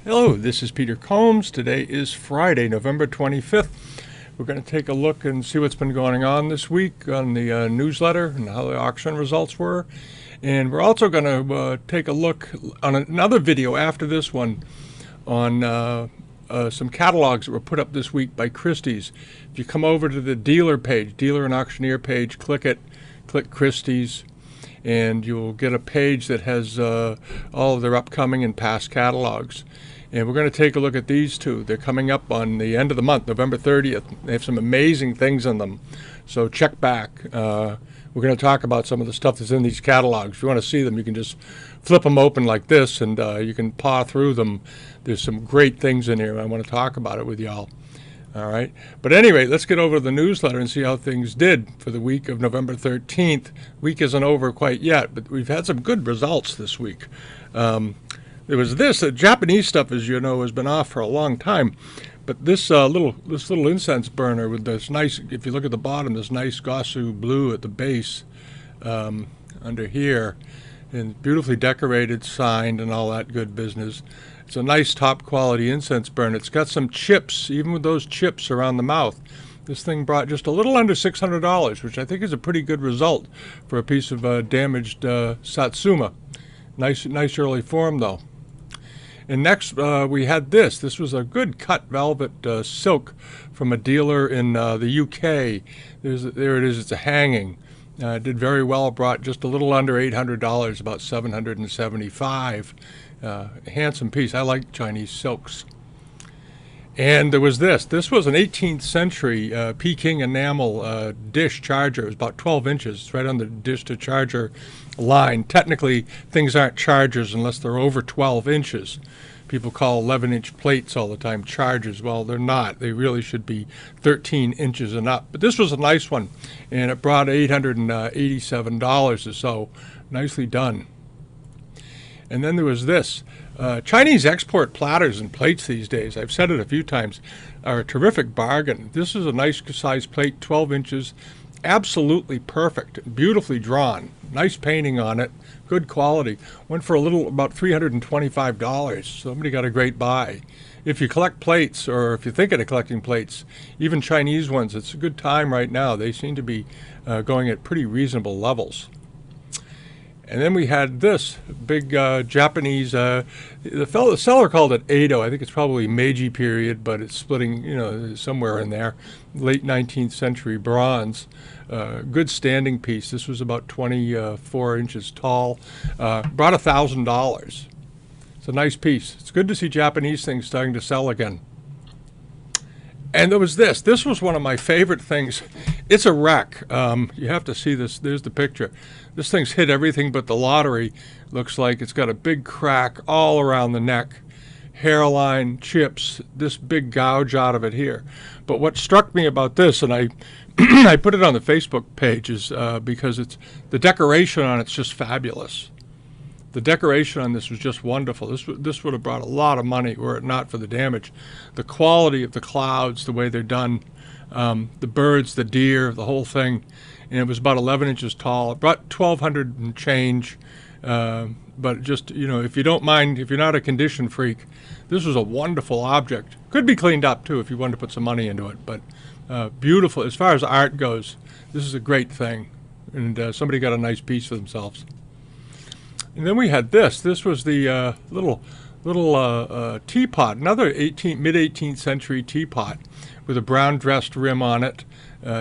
Hello, this is Peter Combs. Today is Friday, November 25th. We're going to take a look and see what's been going on this week on the newsletter and how the auction results were. And we're also going to take a look on another video after this one on some catalogs that were put up this week by Christie's. If you come over to the dealer page, dealer and auctioneer page, click it, click Christie's, and you'll get a page that has all of their upcoming and past catalogs. And we're going to take a look at these two. They're coming up on the end of the month, November 30th. They have some amazing things in them. So check back. We're going to talk about some of the stuff that's in these catalogs. If you want to see them, you can just flip them open like this, and you can paw through them. There's some great things in here. I want to talk about it with y'all. All right. But anyway, let's get over to the newsletter and see how things did for the week of November 13th. Week isn't over quite yet, but we've had some good results this week. There was this Japanese stuff, as you know, has been off for a long time. But this little incense burner with this nice, if you look at the bottom, this nice Gosu blue at the base under here, and beautifully decorated, signed, and all that good business. It's a nice top quality incense burner. It's got some chips, even with those chips around the mouth. This thing brought just a little under $600, which I think is a pretty good result for a piece of damaged Satsuma. Nice early form though. And next we had this. This was a good cut velvet silk from a dealer in the UK. There it is. It's a hanging. Did very well. Brought just a little under $800, about $775. Handsome piece. I like Chinese silks. And there was this. This was an 18th century Peking enamel dish charger. It was about 12 inches. It's right on the dish to charger line. Technically, things aren't chargers unless they're over 12 inches. People call 11-inch plates all the time chargers. Well, they're not. They really should be 13 inches and up. But this was a nice one, and it brought $887 or so. Nicely done. And then there was this. Chinese export platters and plates these days, I've said it a few times, are a terrific bargain. This is a nice size plate, 12 inches, absolutely perfect, beautifully drawn, nice painting on it, good quality. Went for about $325. Somebody got a great buy. If you collect plates, or if you're thinking of collecting plates, even Chinese ones, it's a good time right now. They seem to be going at pretty reasonable levels. And then we had this big Japanese, the seller called it Edo. I think it's probably Meiji period, but it's splitting, somewhere in there. Late 19th century bronze. Good standing piece. This was about 24 inches tall. Brought $1,000. It's a nice piece. It's good to see Japanese things starting to sell again. And there was this. This was one of my favorite things. It's a wreck. You have to see this. There's the picture. This thing's hit everything but the lottery. Looks like it's got a big crack all around the neck. Hairline, chips, this big gouge out of it here. But what struck me about this, and I I put it on the Facebook page, is because the decoration on it's just fabulous. The decoration on this was just wonderful. This would have brought a lot of money were it not for the damage. The quality of the clouds, the way they're done, the birds, the deer, the whole thing. And it was about 11 inches tall. It brought $1,200 and change. But just, if you don't mind, if you're not a condition freak, this was a wonderful object. Could be cleaned up, too, if you wanted to put some money into it. But beautiful. As far as art goes, this is a great thing. And somebody got a nice piece for themselves. And then we had this. This was the little teapot, another mid-18th century teapot with a brown dressed rim on it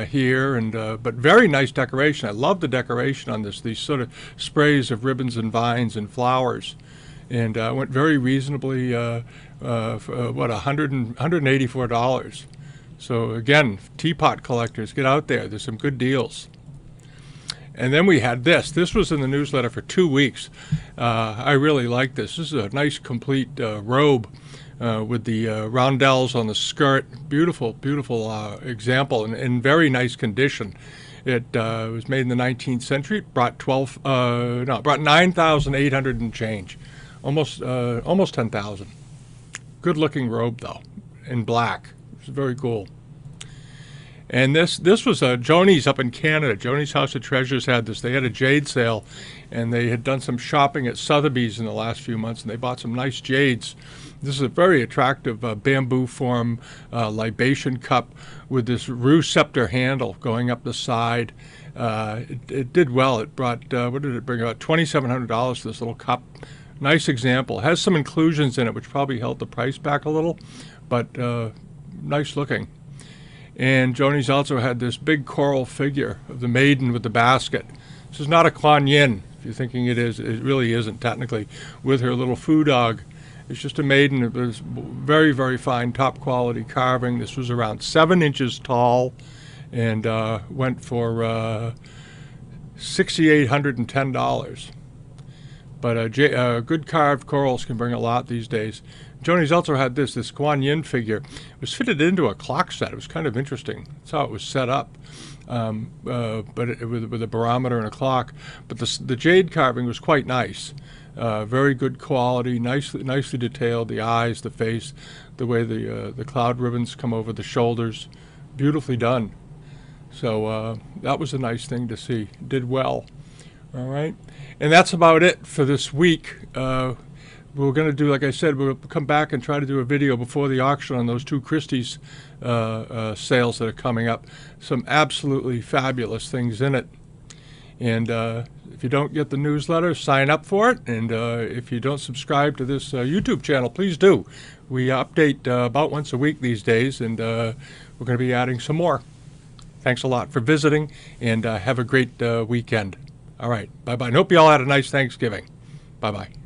here, and but very nice decoration. I love the decoration on this. These sort of sprays of ribbons and vines and flowers, and went very reasonably. For, $184. So again, teapot collectors, get out there. There's some good deals. And then we had this. This was in the newsletter for 2 weeks. I really like this. This is a nice, complete robe with the roundels on the skirt. Beautiful, beautiful example, and in very nice condition. It was made in the 19th century. It brought brought 9,800 and change, almost And this was Joanies up in Canada. Joanies House of Treasures had this. They had a jade sale, and they had done some shopping at Sotheby's in the last few months, and they bought some nice jades. This is a very attractive bamboo form libation cup with this rue scepter handle going up the side. It did well. It brought, what did it bring? About $2,700 for this little cup. Nice example. It has some inclusions in it, which probably held the price back a little, but nice looking. And Joanies also had this big coral figure of the Maiden with the basket. This is not a Kuan Yin, if you're thinking it is. It really isn't, technically, with her little foo dog. It's just a Maiden. It was very, very fine, top-quality carving. This was around 7 inches tall and went for $6,810. But good carved corals can bring a lot these days. Joanies also had this Kuan Yin figure. It was fitted into a clock set. It was kind of interesting. That's how it was set up, with a barometer and a clock. But the jade carving was quite nice. Very good quality, nicely detailed. The eyes, the face, the way the cloud ribbons come over the shoulders, beautifully done. So that was a nice thing to see. Did well. All right, and that's about it for this week. We're going to do, like I said, we'll come back and try to do a video before the auction on those 2 Christie's sales that are coming up. Some absolutely fabulous things in it. And if you don't get the newsletter, sign up for it. And if you don't subscribe to this YouTube channel, please do. We update about once a week these days, and we're going to be adding some more. Thanks a lot for visiting, and have a great weekend. All right, bye-bye. And hope you all had a nice Thanksgiving. Bye-bye.